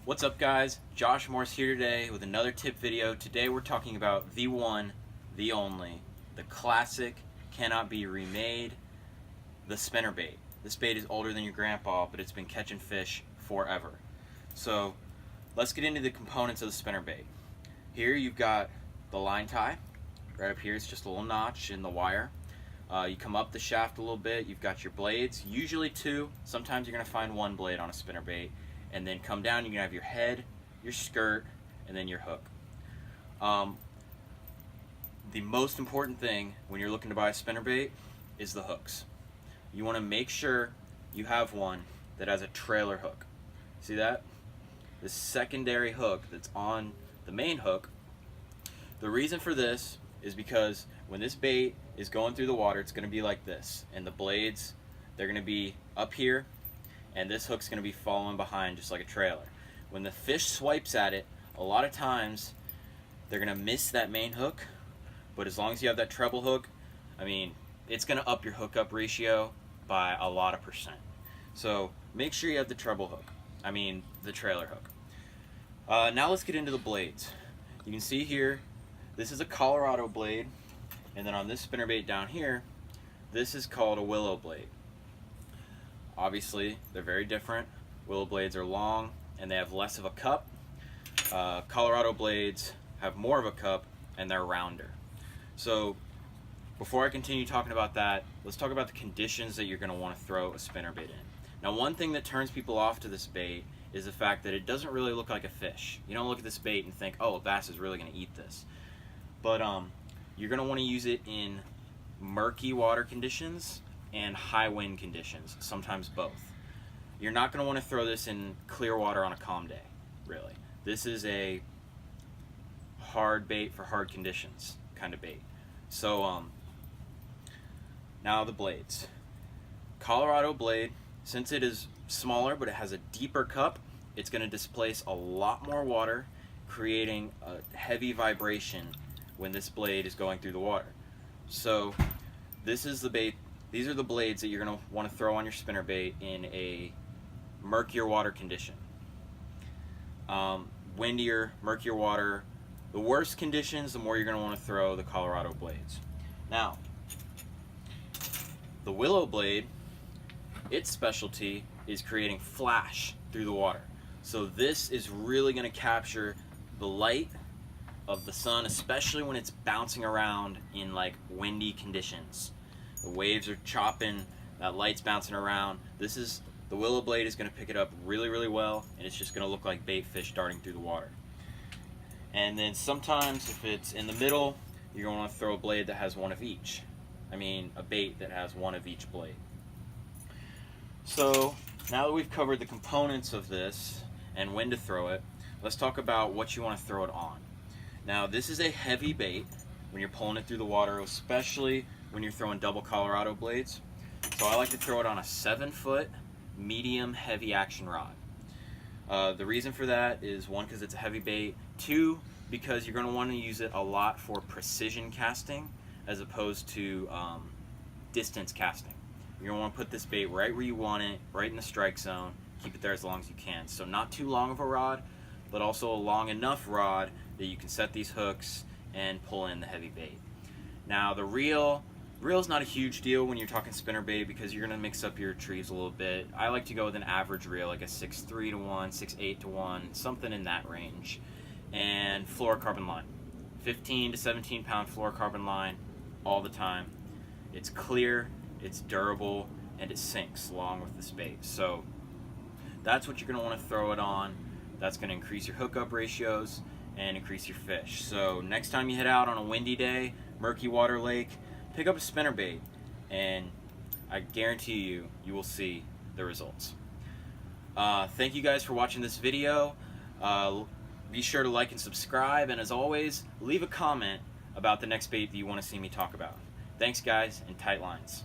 What's up guys, Josh Morse here today with another tip video. Today we're talking about the one, the only, the classic, cannot be remade, the spinnerbait. This bait is older than your grandpa, but it's been catching fish forever. So let's get into the components of the spinnerbait. Here you've got the line tie. Right up here it's just a little notch in the wire. You come up the shaft a little bit, you've got your blades, usually two, sometimes you're going to find one blade on a spinnerbait. And then come down, you can have your head, your skirt, and then your hook. The most important thing when you're looking to buy a spinnerbait is the hooks. You want to make sure you have one that has a trailer hook. See that? The secondary hook that's on the main hook. The reason for this is because when this bait is going through the water, it's going to be like this. And the blades, they're going to be up here. And this hook's going to be following behind just like a trailer. When the fish swipes at it, a lot of times they're going to miss that main hook, but as long as you have that treble hook, I mean, it's going to up your hookup ratio by a lot of percent. So make sure you have the treble hook, the trailer hook. Now let's get into the blades. You can see here, this is a Colorado blade, and then on this spinnerbait down here, this is called a willow blade. Obviously, they're very different. Willow blades are long and they have less of a cup. Colorado blades have more of a cup and they're rounder. So before I continue talking about that, let's talk about the conditions that you're going to want to throw a spinnerbait in. Now, one thing that turns people off to this bait is the fact that it doesn't really look like a fish. You don't look at this bait and think, oh, a bass is really going to eat this. But you're going to want to use it in murky water conditions and high wind conditions, sometimes both. You're not going to want to throw this in clear water on a calm day, really. This is a hard bait for hard conditions kind of bait. So now the blades. Colorado blade, since it is smaller but it has a deeper cup, it's going to displace a lot more water, creating a heavy vibration when this blade is going through the water. So this is the bait. These are the blades that you're going to want to throw on your spinnerbait in a murkier water condition. Windier, murkier water, the worse conditions, the more you're going to want to throw the Colorado blades. Now, the willow blade, its specialty is creating flash through the water. So this is really going to capture the light of the sun, especially when it's bouncing around in like windy conditions. The waves are chopping, that light's bouncing around. The willow blade is going to pick it up really, really well, and it's just going to look like bait fish darting through the water. And then sometimes if it's in the middle, you're going to want to throw a blade that has one of each. A bait that has one of each blade. So now that we've covered the components of this and when to throw it, let's talk about what you want to throw it on. Now this is a heavy bait when you're pulling it through the water, especially when you're throwing double Colorado blades. So I like to throw it on a 7-foot medium heavy action rod. The reason for that is, one, because it's a heavy bait, two, because you're going to want to use it a lot for precision casting as opposed to distance casting. You're going to want to put this bait right where you want it, right in the strike zone, keep it there as long as you can. So not too long of a rod, but also a long enough rod that you can set these hooks and pull in the heavy bait. Now the reel's not a huge deal when you're talking spinnerbait because you're going to mix up your retrieves a little bit. I like to go with an average reel, like a 6'3" to 1, 6'8" to 1, something in that range. And fluorocarbon line. 15 to 17 pound fluorocarbon line all the time. It's clear, it's durable, and it sinks along with this bait. So that's what you're going to want to throw it on. That's going to increase your hookup ratios and increase your fish. So next time you head out on a windy day, murky water lake, pick up a spinnerbait and I guarantee you will see the results. Thank you guys for watching this video. Be sure to like and subscribe, and as always, leave a comment about the next bait that you want to see me talk about. Thanks guys, and tight lines.